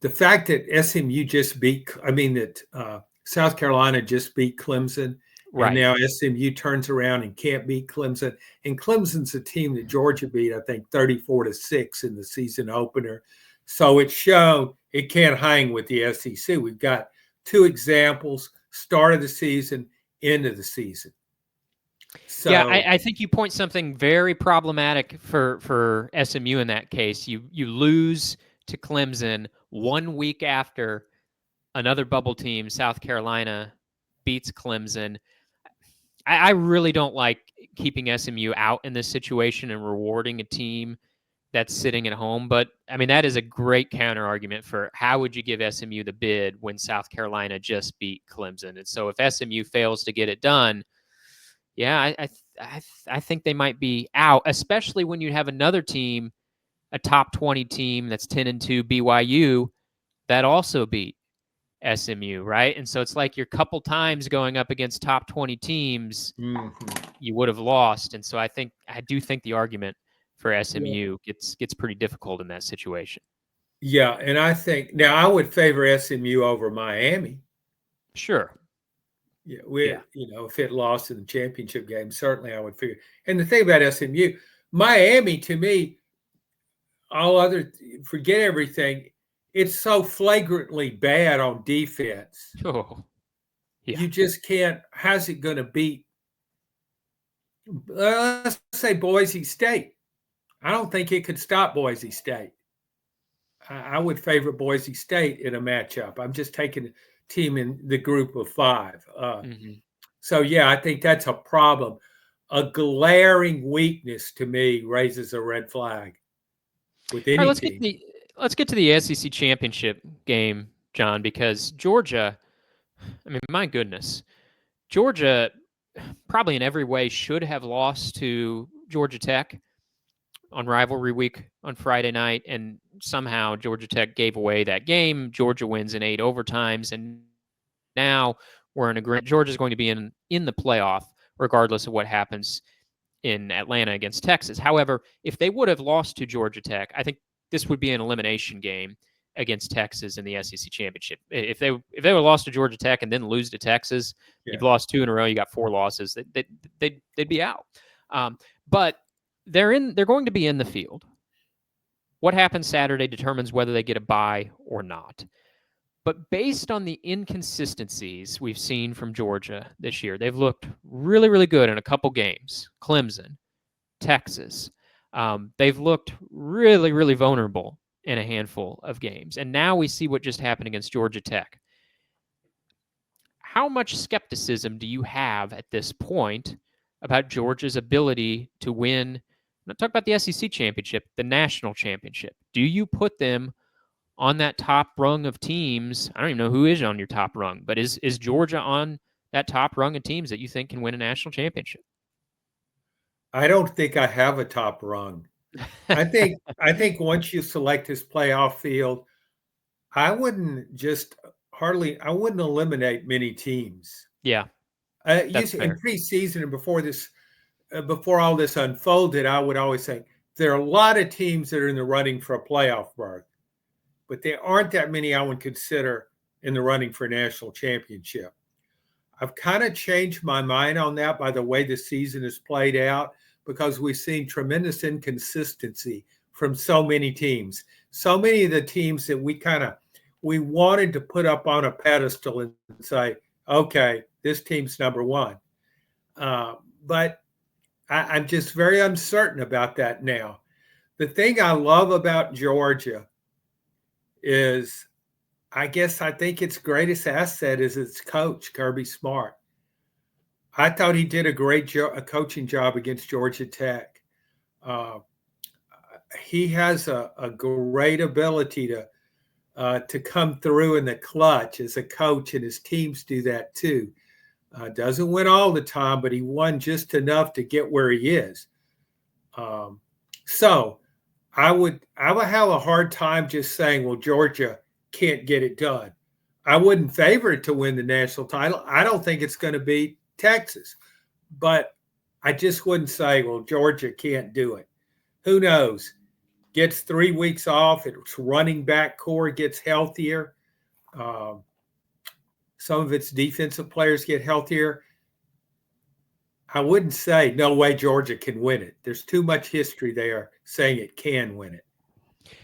the fact that South Carolina just beat Clemson, right, and now SMU turns around and can't beat Clemson. And Clemson's a team that Georgia beat, I think, 34-6 in the season opener. So it's shown it can't hang with the SEC. We've got 2 examples: start of the season, end of the season. So, yeah, I think you point something very problematic for SMU in that case. You lose to Clemson 1 week after another bubble team, South Carolina, beats Clemson. I really don't like keeping SMU out in this situation and rewarding a team that's sitting at home. But, I mean, that is a great counter argument for how would you give SMU the bid when South Carolina just beat Clemson. And so if SMU fails to get it done, yeah, I think they might be out, especially when you have another team, a top 20 team that's 10-2, BYU, that also beat SMU, right? And so it's like you're a couple times going up against top 20 teams, you would have lost. And so I do think the argument for SMU gets pretty difficult in that situation. Yeah, and I think now I would favor SMU over Miami. Sure. Yeah, Yeah. if it lost in the championship game, certainly I would figure. And the thing about SMU, Miami, to me, forget everything. It's so flagrantly bad on defense. Oh, yeah. You just can't. How's it going to beat? Let's say Boise State. I don't think it could stop Boise State. I would favor Boise State in a matchup. I'm just taking a team in the group of five. Hmm. So yeah, I think that's a problem. A glaring weakness to me raises a red flag with All right, any team. let's get to the SEC championship game, John, because Georgia. I mean, my goodness, Georgia probably in every way should have lost to Georgia Tech on rivalry week on Friday night, and somehow Georgia Tech gave away that game. Georgia wins in 8 overtimes, and now we're in agreement. Georgia's going to be in the playoff regardless of what happens in Atlanta against Texas. However, if they would have lost to Georgia Tech, I think this would be an elimination game against Texas in the SEC championship. If they would have lost to Georgia Tech and then lose to Texas, Yeah. you've lost 2 in a row. You got 4 losses. They'd be out. But they're going to be in the field. What happens Saturday determines whether they get a bye or not. But based on the inconsistencies we've seen from Georgia this year, they've looked really, really good in a couple games. Clemson, Texas. They've looked really, really vulnerable in a handful of games. And now we see what just happened against Georgia Tech. How much skepticism do you have at this point about Georgia's ability to win? I'm not talking about the SEC championship, the national championship. Do you put them on that top rung of teams? I don't even know who is on your top rung, but is Georgia on that top rung of teams that you think can win a national championship? I don't think I have a top rung. I think once you select this playoff field, I wouldn't eliminate many teams. Yeah, that's In fair. preseason and before all this unfolded, I would always say there are a lot of teams that are in the running for a playoff berth, but there aren't that many I would consider in the running for a national championship. I've kind of changed my mind on that by the way the season has played out, because we've seen tremendous inconsistency from so many teams. So many of the teams that we wanted to put up on a pedestal and say, okay, this team's number one. But I'm just very uncertain about that now. The thing I love about Georgia is, I think its greatest asset is its coach, Kirby Smart. I thought he did a great coaching job against Georgia Tech. He has a great ability to come through in the clutch as a coach, and his teams do that too. Doesn't win all the time, but he won just enough to get where he is. So I would have a hard time just saying, well, Georgia can't get it done. I wouldn't favor it to win the national title. I don't think it's going to beat Texas, but I just wouldn't say, well, Georgia can't do it. Who knows? Gets 3 weeks off. Its running back core gets healthier. Some of its defensive players get healthier. I wouldn't say no way Georgia can win it. There's too much history there saying it can win it.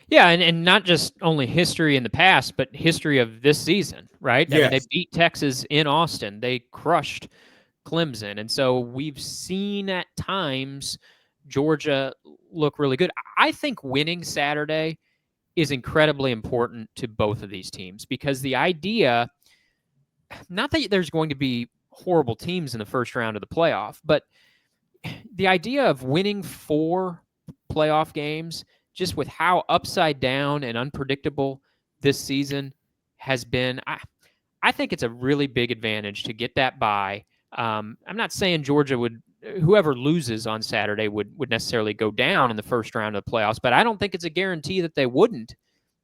Yeah, and not just only history in the past, but history of this season, right? Yes. I mean, they beat Texas in Austin. They crushed Clemson. And so we've seen at times Georgia look really good. I think winning Saturday is incredibly important to both of these teams, because the idea, not that there's going to be horrible teams in the first round of the playoff, but the idea of winning 4 playoff games, just with how upside down and unpredictable this season has been, I think it's a really big advantage to get that bye. I'm not saying whoever loses on Saturday would necessarily go down in the first round of the playoffs, but I don't think it's a guarantee that they wouldn't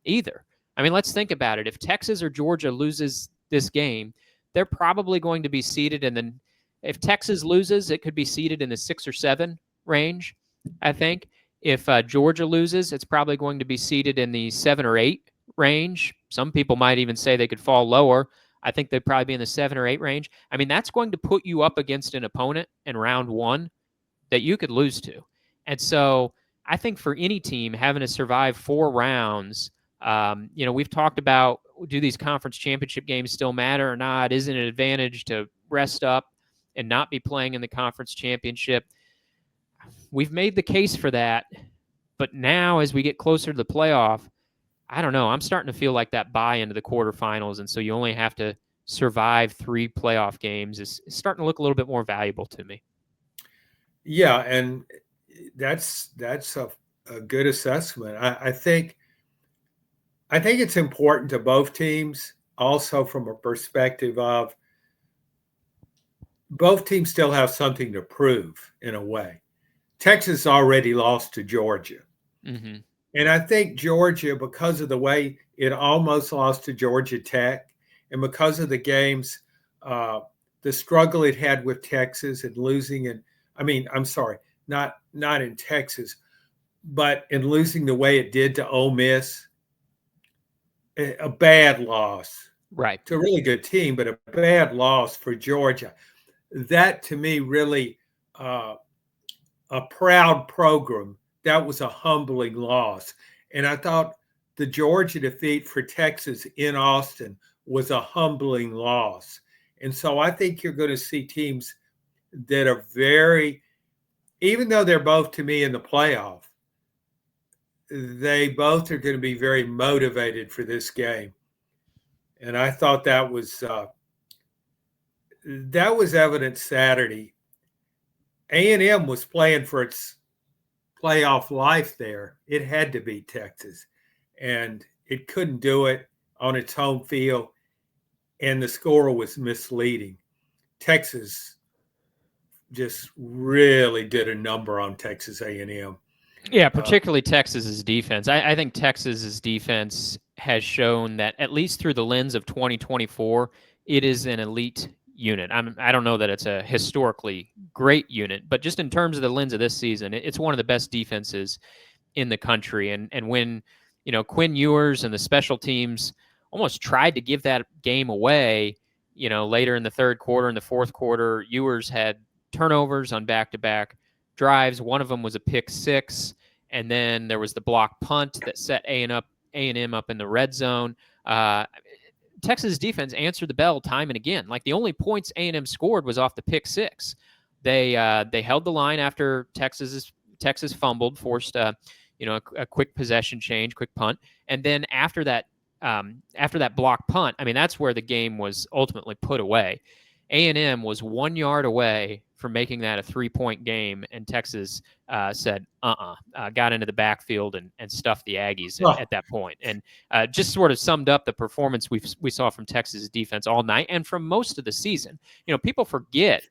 either. I mean, let's think about it. If Texas or Georgia loses this game, they're probably going to be seeded, and then if Texas loses, it could be seeded in the 6 or 7 range, I think. If Georgia loses, it's probably going to be seated in the 7 or 8 range. Some people might even say they could fall lower. I think they'd probably be in the 7 or 8 range. I mean, that's going to put you up against an opponent in round 1 that you could lose to. And so I think for any team having to survive 4 rounds, we've talked about, do these conference championship games still matter or not? Is it an advantage to rest up and not be playing in the conference championship? We've made the case for that. But now as we get closer to the playoff, I don't know. I'm starting to feel like that bye into the quarterfinals, and so you only have to survive 3 playoff games is starting to look a little bit more valuable to me. Yeah, and that's a good assessment. I think it's important to both teams, also from a perspective of both teams still have something to prove in a way. Texas already lost to Georgia. Mm-hmm. And I think Georgia, because of the way it almost lost to Georgia Tech, and because of the games, the struggle it had with Texas and losing, not in Texas, but in losing the way it did to Ole Miss, a bad loss. Right. To a really good team, but a bad loss for Georgia. That to me really a proud program. That was a humbling loss. And I thought the Georgia defeat for Texas in Austin was a humbling loss. And so I think you're going to see teams that are even though they're both to me in the playoff, they both are going to be very motivated for this game. And I thought that was evident Saturday. A&M was playing for its playoff life there. It had to beat Texas, and it couldn't do it on its home field, and the score was misleading. Texas just really did a number on Texas A&M. Yeah, particularly Texas's defense. I think Texas's defense has shown that, at least through the lens of 2024, it is an elite unit. I don't know that it's a historically great unit, but just in terms of the lens of this season, it's one of the best defenses in the country. And when, Quinn Ewers and the special teams almost tried to give that game away, later in the third quarter and the fourth quarter, Ewers had turnovers on back-to-back drives. One of them was a pick 6, and then there was the block punt that set A&M up in the red zone. Texas defense answered the bell time and again. Like, the only points A&M scored was off the pick 6. They held the line after Texas fumbled, forced a quick possession change, quick punt, and then after that block punt, that's where the game was ultimately put away. A&M was 1 yard away from making that a 3-point game, and Texas said, got into the backfield and stuffed the Aggies at that point. And just sort of summed up the performance we saw from Texas defense all night and from most of the season. People forget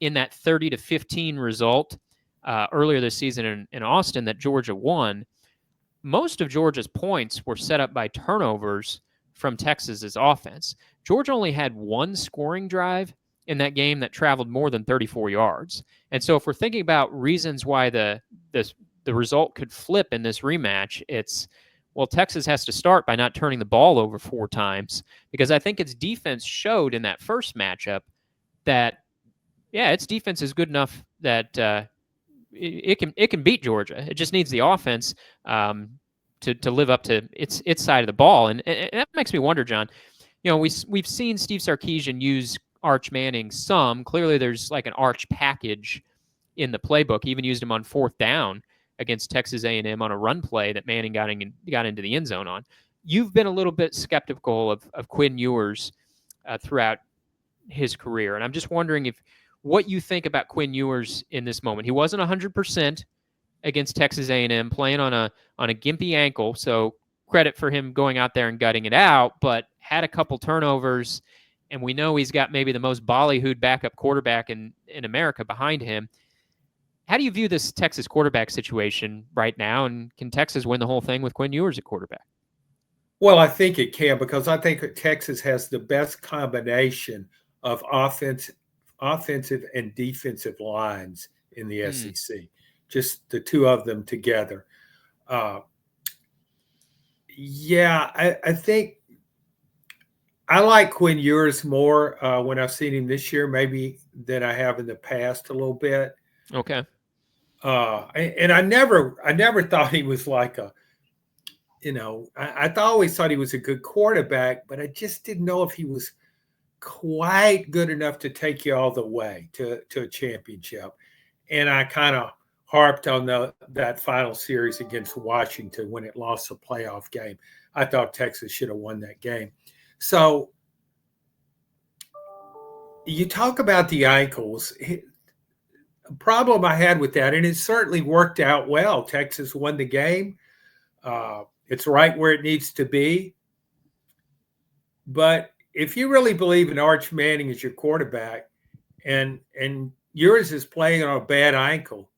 in that 30-15 result earlier this season in Austin that Georgia won, most of Georgia's points were set up by turnovers from Texas's offense. Georgia only had 1 scoring drive in that game that traveled more than 34 yards. And so if we're thinking about reasons why the result could flip in this rematch, it's, well, Texas has to start by not turning the ball over 4 times, because I think its defense showed in that first matchup that, yeah, its defense is good enough that it can beat Georgia. It just needs the offense to live up to its side of the ball. And that makes me wonder, John, we've seen Steve Sarkisian use Arch Manning some. Clearly there's like an Arch package in the playbook. He even used him on 4th down against Texas A&M on a run play that Manning got into the end zone on. You've been a little bit skeptical of Quinn Ewers throughout his career, and I'm just wondering what you think about Quinn Ewers in this moment. He wasn't 100% against Texas A&M, playing on a gimpy ankle, so credit for him going out there and gutting it out, but had a couple turnovers, and we know he's got maybe the most ballyhooed backup quarterback in America behind him. How do you view this Texas quarterback situation right now, and can Texas win the whole thing with Quinn Ewers at quarterback? Well, I think it can, because I think Texas has the best combination of offensive and defensive lines in the SEC. just the two of them together. I think I like Quinn Ewers more when I've seen him this year, maybe than I have in the past a little bit. Okay. And I never thought he was like I always thought he was a good quarterback, but I just didn't know if he was quite good enough to take you all the way to a championship. And I kind of harped on that final series against Washington when it lost a playoff game. I thought Texas should have won that game. So you talk about the ankles. The problem I had with that, and it certainly worked out well. Texas won the game. It's right where it needs to be. But if you really believe in Arch Manning as your quarterback and yours is playing on a bad ankle,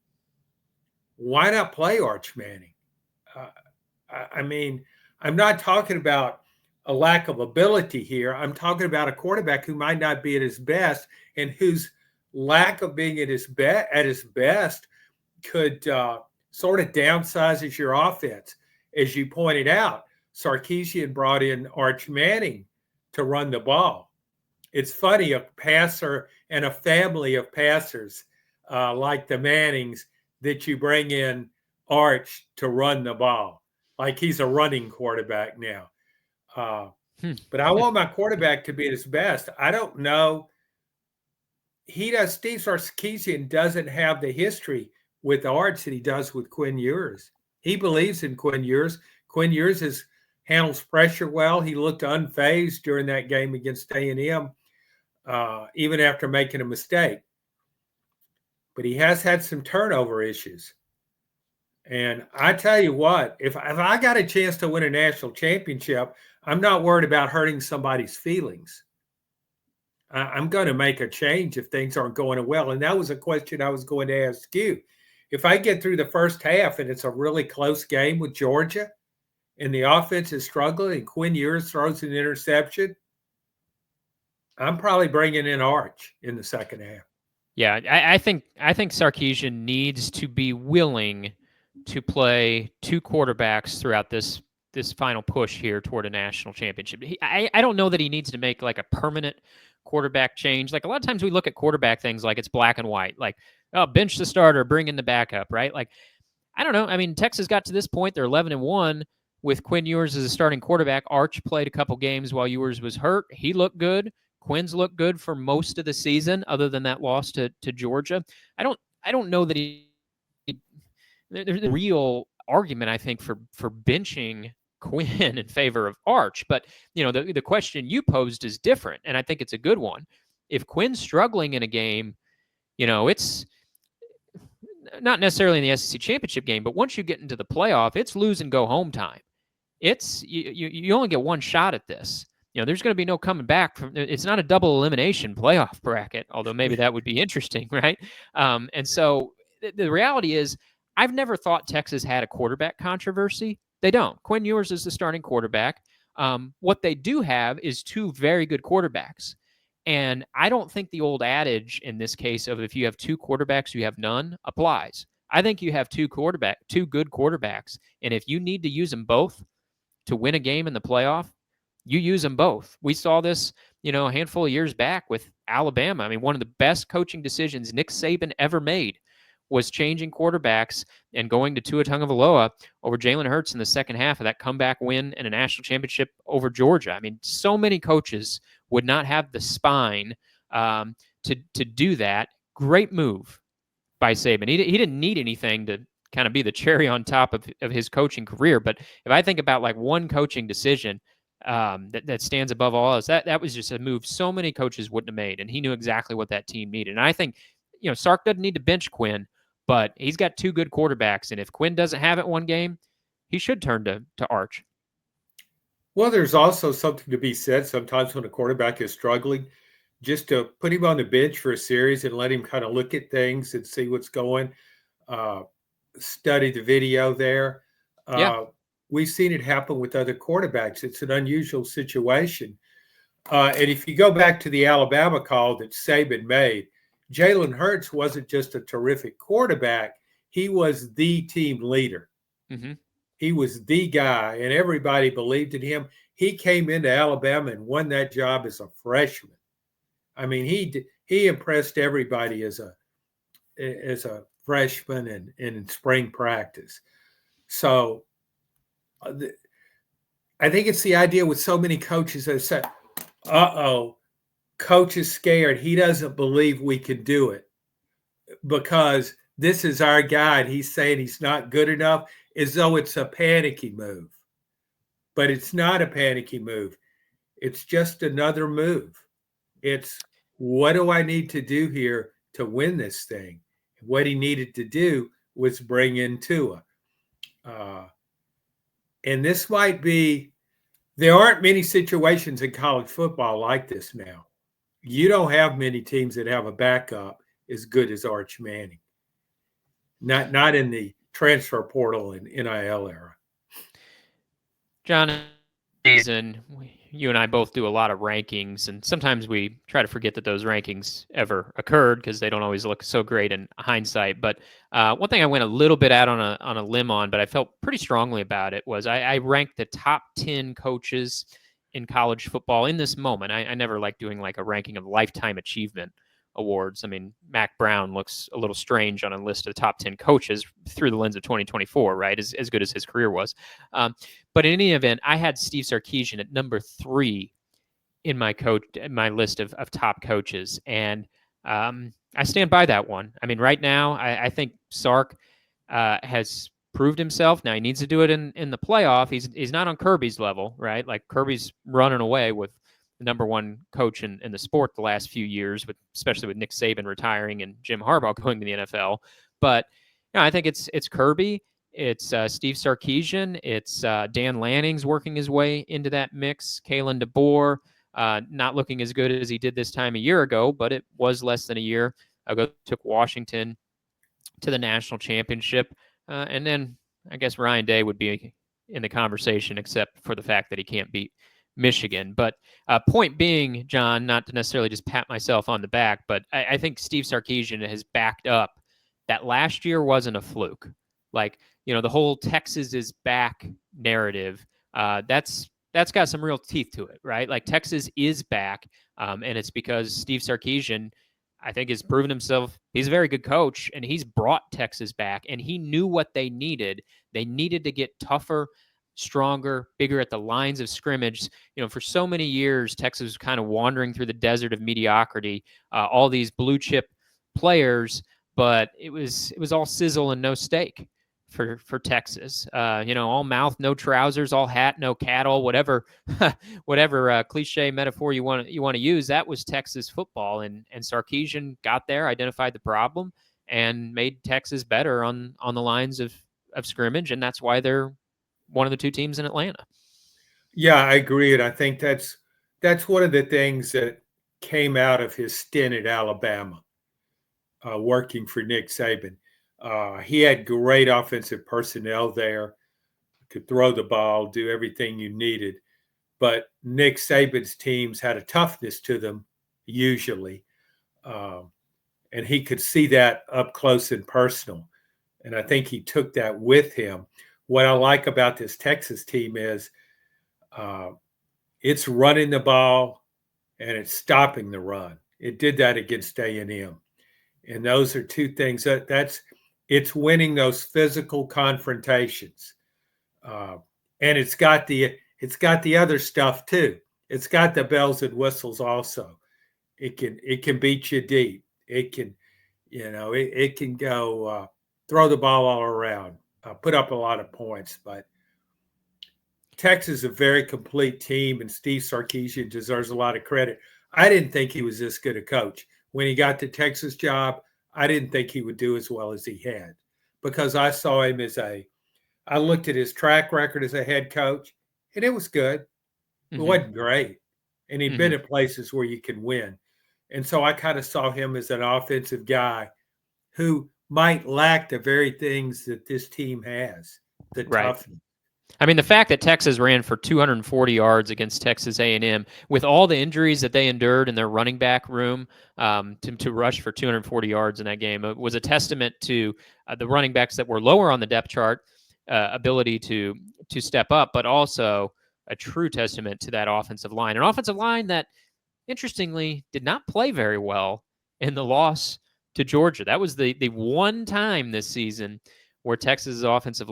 why not play Arch Manning? I mean, I'm not talking about a lack of ability here. I'm talking about a quarterback who might not be at his best and whose lack of being at his best could sort of downsizes your offense. As you pointed out, Sarkisian brought in Arch Manning to run the ball. It's funny, a passer and a family of passers like the Mannings, that you bring in Arch to run the ball. Like he's a running quarterback now. But I want my quarterback to be at his best. I don't know. Steve Sarkisian doesn't have the history with Arch that he does with Quinn Ewers. He believes in Quinn Ewers. Quinn Ewers handles pressure well. He looked unfazed during that game against A&M, even after making a mistake. But he has had some turnover issues. And I tell you what, if I got a chance to win a national championship, I'm not worried about hurting somebody's feelings. I'm going to make a change if things aren't going well. And that was a question I was going to ask you. If I get through the first half and it's a really close game with Georgia and the offense is struggling and Quinn Ewers throws an interception, I'm probably bringing in Arch in the second half. Yeah, I think Sarkisian needs to be willing to play two quarterbacks throughout this final push here toward a national championship. I don't know that he needs to make like a permanent quarterback change. Like a lot of times we look at quarterback things like it's black and white, like, oh, bench the starter, bring in the backup, right? Like, I don't know. I mean, Texas got to this point. They're 11-1 with Quinn Ewers as a starting quarterback. Arch played a couple games while Ewers was hurt. He looked good. Quinn's looked good for most of the season, other than that loss to Georgia. I don't know that there's a real argument, I think, for benching Quinn in favor of Arch. But the question you posed is different, and I think it's a good one. If Quinn's struggling in a game, it's not necessarily in the SEC championship game, but once you get into the playoff, it's lose and go home time. It's you only get one shot at this. There's going to be no coming back from. It's not a double elimination playoff bracket, although maybe that would be interesting, right? And so the reality is, I've never thought Texas had a quarterback controversy. They don't. Quinn Ewers is the starting quarterback. What they do have is two very good quarterbacks. And I don't think the old adage in this case of if you have two quarterbacks, you have none applies. I think you have two good quarterbacks. And if you need to use them both to win a game in the playoff, you use them both. We saw this, a handful of years back with Alabama. I mean, one of the best coaching decisions Nick Saban ever made was changing quarterbacks and going to Tua Tagovailoa over Jalen Hurts in the second half of that comeback win in a national championship over Georgia. I mean, so many coaches would not have the spine to do that. Great move by Saban. He didn't need anything to kind of be the cherry on top of his coaching career. But if I think about like one coaching decision that stands above all else, that was just a move so many coaches wouldn't have made, and he knew exactly what that team needed. And I think, Sark doesn't need to bench Quinn, but he's got two good quarterbacks, and if Quinn doesn't have it one game, he should turn to Arch. Well, there's also something to be said sometimes when a quarterback is struggling, just to put him on the bench for a series and let him kind of look at things and see what's going, study the video there. Yeah. We've seen it happen with other quarterbacks. It's an unusual situation. And if you go back to the Alabama call that Saban made, Jalen Hurts wasn't just a terrific quarterback. he was the team leader. Mm-hmm. He was the guy, and everybody believed in him. He came into Alabama and won that job as a freshman. I mean, he impressed everybody as a freshman and in spring practice. So I think it's the idea with so many coaches that say, coach is scared. He doesn't believe we can do it because this is our guy. And he's saying he's not good enough, as though it's a panicky move. But it's not a panicky move. It's just another move. It's, what do I need to do here to win this thing? What he needed to do was bring in Tua. And this might be, there aren't many situations in college football like this now. You don't have many teams that have a backup as good as Arch Manning. Not in the transfer portal and NIL era. John, season, you and I both do a lot of rankings, and sometimes we try to forget that those rankings ever occurred because they don't always look so great in hindsight. But one thing I went a little bit out on a limb on, but I felt pretty strongly about it, was I ranked the top 10 coaches in college football in this moment. I never like doing like a ranking of lifetime achievement awards. I mean, Mac Brown looks a little strange on a list of the top 10 coaches through the lens of 2024, right? As good as his career was. But in any event, I had Steve Sarkisian at number 3 in my list of top coaches. And I stand by that one. I mean, right now, I think Sark has proved himself. Now he needs to do it in the playoff. He's not on Kirby's level, right? Like Kirby's running away with the number one coach in the sport the last few years, especially with Nick Saban retiring and Jim Harbaugh going to the NFL. But I think it's Kirby, it's Steve Sarkisian, it's Dan Lanning's working his way into that mix. Kalen DeBoer, not looking as good as he did this time a year ago, but it was less than a year ago. Took Washington to the national championship, and then I guess Ryan Day would be in the conversation, except for the fact that he can't beat Michigan. But point being, John, not to necessarily just pat myself on the back, but I think Steve Sarkisian has backed up that last year wasn't a fluke. Like, the whole Texas is back narrative, that's got some real teeth to it, right? Like Texas is back, and it's because Steve Sarkisian, I think, has proven himself. He's a very good coach, and he's brought Texas back, and he knew what they needed. They needed to get tougher, stronger, bigger at the lines of scrimmage. For so many years, Texas was kind of wandering through the desert of mediocrity, all these blue chip players, but it was all sizzle and no steak for Texas. All mouth, no trousers, all hat, no cattle, whatever cliche metaphor you want to use. That was Texas football, and Sarkisian got there, identified the problem, and made Texas better on the lines of scrimmage, and that's why they're one of the 2 teams in Atlanta. Yeah, I agree. And I think that's one of the things that came out of his stint at Alabama, working for Nick Saban. He had great offensive personnel there, could throw the ball, do everything you needed. But Nick Saban's teams had a toughness to them, usually. And he could see that up close and personal. And I think he took that with him. What I like about this Texas team is it's running the ball and it's stopping the run. It did that against A&M. And those are 2 things it's winning those physical confrontations. And it's got the other stuff too. It's got the bells and whistles also. It can beat you deep. It can, it can go throw the ball all around. Put up a lot of points, but Texas is a very complete team, and Steve Sarkisian deserves a lot of credit. I didn't think he was this good a coach. When he got the Texas job, I didn't think he would do as well as he had, because I saw him I looked at his track record as a head coach, and it was good. It wasn't great. And he'd been at places where you can win. And so I kind of saw him as an offensive guy who might lack the very things that this team has, the toughness. I mean, the fact that Texas ran for 240 yards against Texas A&M, with all the injuries that they endured in their running back room, to rush for 240 yards in that game, was a testament to the running backs that were lower on the depth chart ability to step up, but also a true testament to that offensive line, an offensive line that, interestingly, did not play very well in the loss to Georgia. That was the one time this season where Texas's offensive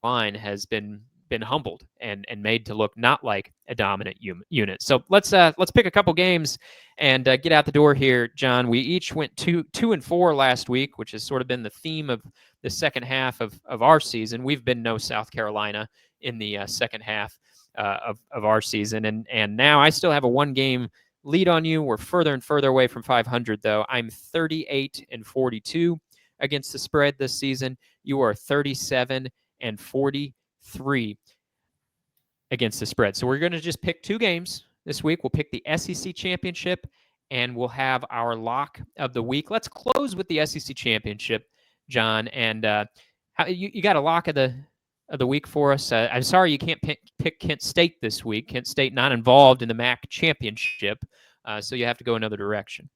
line has been humbled and made to look not like a dominant unit. So let's pick a couple games and get out the door here, John. We each went 2-4 last week, which has sort of been the theme of the second half of our season. We've been no South Carolina in the second half of our season, and now I still have a 1-game lead on you. We're further and further away from 500, though. I'm 38-42 against the spread this season. You are 37-43 against the spread. So we're going to just pick 2 games this week. We'll pick the SEC championship, and we'll have our lock of the week. Let's close with the SEC championship, John. And you got a lock of the week for us? I'm sorry you can't pick Kent State this week. Kent State not involved in the MAC championship, so you have to go another direction.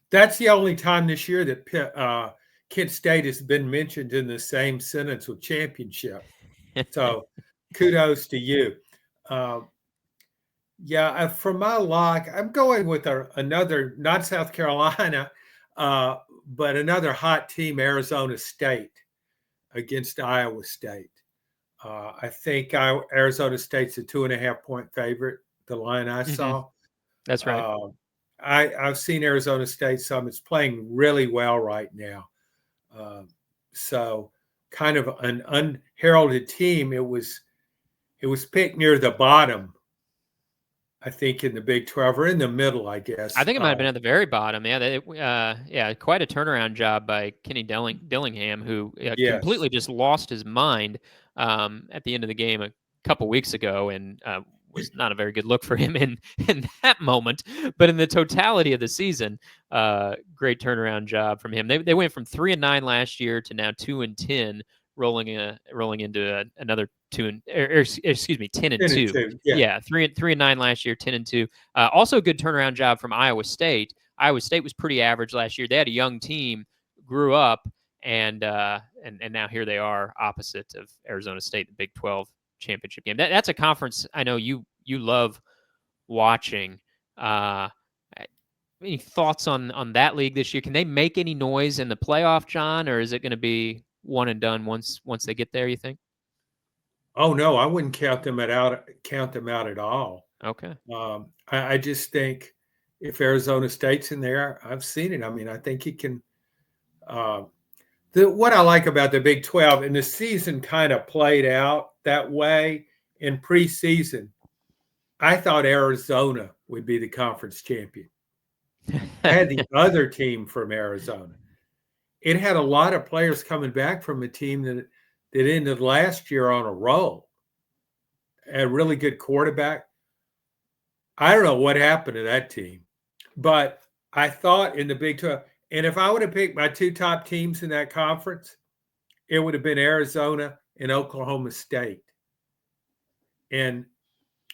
That's the only time this year that Kent State has been mentioned in the same sentence with championship. So kudos to you. For my lock, I'm going with another, not South Carolina, but another hot team, Arizona State, against Iowa State. I think Arizona State's a 2.5-point favorite, the line I saw. That's right. I've seen Arizona State some. It's playing really well right now. So kind of an unheralded team. It was picked near the bottom, I think, in the Big 12, or in the middle, I guess. I think it might have been at the very bottom. Yeah, quite a turnaround job by Kenny Dillingham, who completely just lost his mind at the end of the game a couple weeks ago, and was not a very good look for him in that moment. But in the totality of the season, great turnaround job from him. They went from 3-9 last year to now 2-10. Rolling into another 10-2. Yeah, 3-9 last year, 10-2. Also, a good turnaround job from Iowa State. Iowa State was pretty average last year. They had a young team, grew up, and now here they are, opposite of Arizona State, the Big 12 championship game. That's a conference I know you love watching. Any thoughts on that league this year? Can they make any noise in the playoff, John, or is it going to be one and done once they get there, you think? Oh no, I wouldn't count them out at all. Okay. I just think if Arizona State's in there, I've seen it. I mean, I think he can. What I like about the Big 12, and the season kind of played out that way in preseason, I thought Arizona would be the conference champion. I had the other team from Arizona. It had a lot of players coming back from a team that ended last year on a roll. A really good quarterback. I don't know what happened to that team, but I thought in the Big 12, and if I would have picked my 2 top teams in that conference, it would have been Arizona and Oklahoma State. And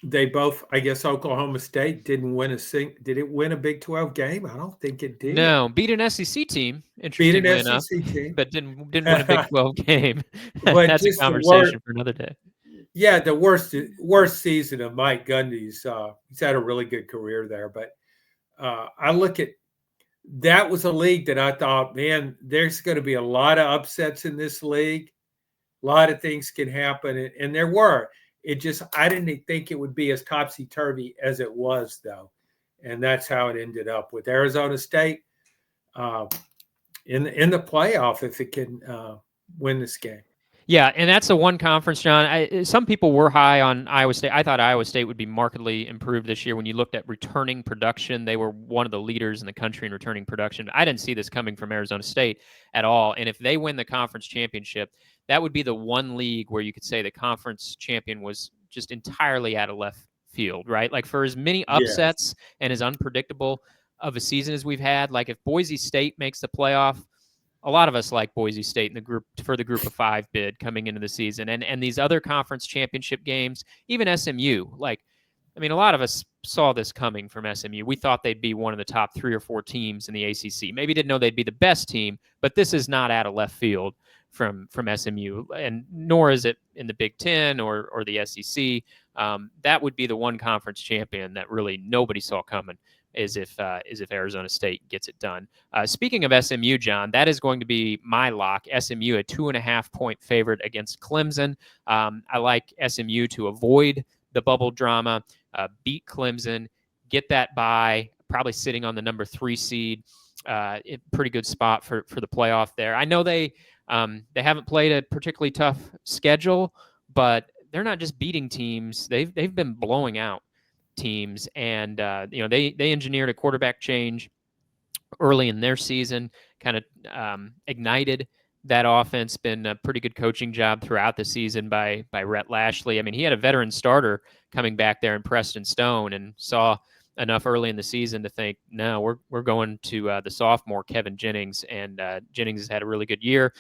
they both, I guess Oklahoma State didn't win did it win a Big 12 game? I don't think it did. No, beat an SEC team, interestingly enough, but didn't win a Big 12 game. That's a conversation for another day. Yeah, the worst season of Mike Gundy's. He's had a really good career there, but I look at that was a league that I thought, man, there's going to be a lot of upsets in this league. A lot of things can happen, and there were. I didn't think it would be as topsy-turvy as it was, though. And that's how it ended up with Arizona State in the playoff if it can win this game. Yeah, and that's the one conference, John. Some people were high on Iowa State. I thought Iowa State would be markedly improved this year. When you looked at returning production, they were one of the leaders in the country in returning production. I didn't see this coming from Arizona State at all. And if they win the conference championship, that would be the one league where you could say the conference champion was just entirely out of left field, right? Like, for as many upsets and as unpredictable of a season as we've had, like if Boise State makes the playoff, a lot of us like Boise State in the group for the Group of Five bid coming into the season, and these other conference championship games, even SMU. Like, I mean, a lot of us saw this coming from SMU. We thought they'd be one of the top 3 or 4 teams in the ACC. Maybe didn't know they'd be the best team, but this is not out of left field from SMU, and nor is it in the Big Ten or the SEC. That would be the one conference champion that really nobody saw coming. Is if Arizona State gets it done. Speaking of SMU, John, that is going to be my lock. SMU, a 2.5-point favorite against Clemson. I like SMU to avoid the bubble drama, beat Clemson, get that bye, probably sitting on the number 3 seed. Pretty good spot for the playoff there. I know they haven't played a particularly tough schedule, but they're not just beating teams. They've been blowing out teams, and they engineered a quarterback change early in their season, kind of ignited that offense. Been a pretty good coaching job throughout the season by Rhett Lashley. I mean, he had a veteran starter coming back there in Preston Stone, and saw enough early in the season to think, no, we're going to the sophomore Kevin Jennings, and Jennings has had a really good year.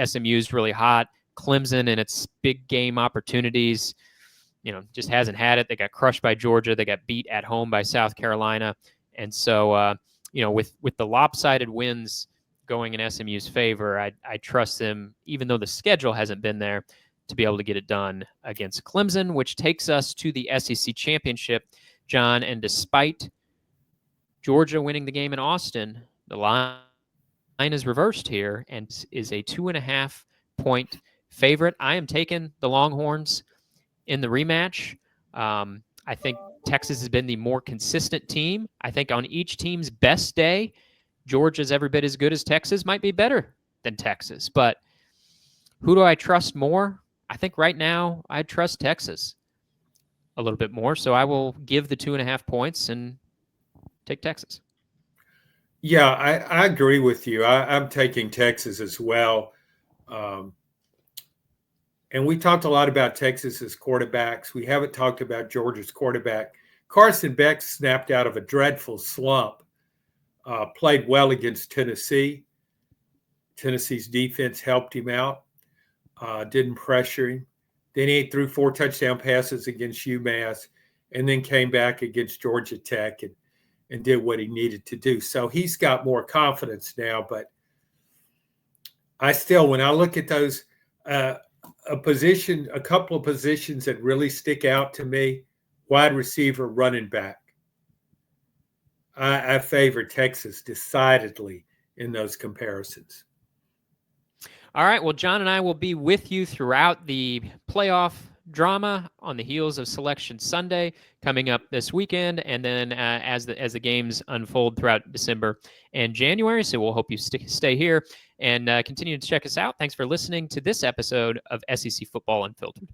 SMU's really hot. Clemson and its big game opportunities, just hasn't had it. They got crushed by Georgia. They got beat at home by South Carolina. And so, with the lopsided wins going in SMU's favor, I trust them, even though the schedule hasn't been there, to be able to get it done against Clemson, which takes us to the SEC championship, John. And despite Georgia winning the game in Austin, the line is reversed here and is a 2.5-point favorite. I am taking the Longhorns in the rematch. I think Texas has been the more consistent team. I think on each team's best day, Georgia's every bit as good as Texas, might be better than Texas. But who do I trust more? I think right now I trust Texas a little bit more. So I will give the 2.5 points and take Texas. Yeah, I agree with you. I'm taking Texas as well. And we talked a lot about Texas's quarterbacks. We haven't talked about Georgia's quarterback. Carson Beck snapped out of a dreadful slump, played well against Tennessee. Tennessee's defense helped him out, didn't pressure him. Then he threw 4 touchdown passes against UMass, and then came back against Georgia Tech and did what he needed to do. So he's got more confidence now. But I still, when I look at those, a couple of positions that really stick out to me: wide receiver, running back. I favor Texas decidedly in those comparisons. All right. Well, John and I will be with you throughout the playoff drama on the heels of Selection Sunday coming up this weekend, and then as the games unfold throughout December and January. So we'll hope you stay here and continue to check us out. Thanks for listening to this episode of SEC Football Unfiltered.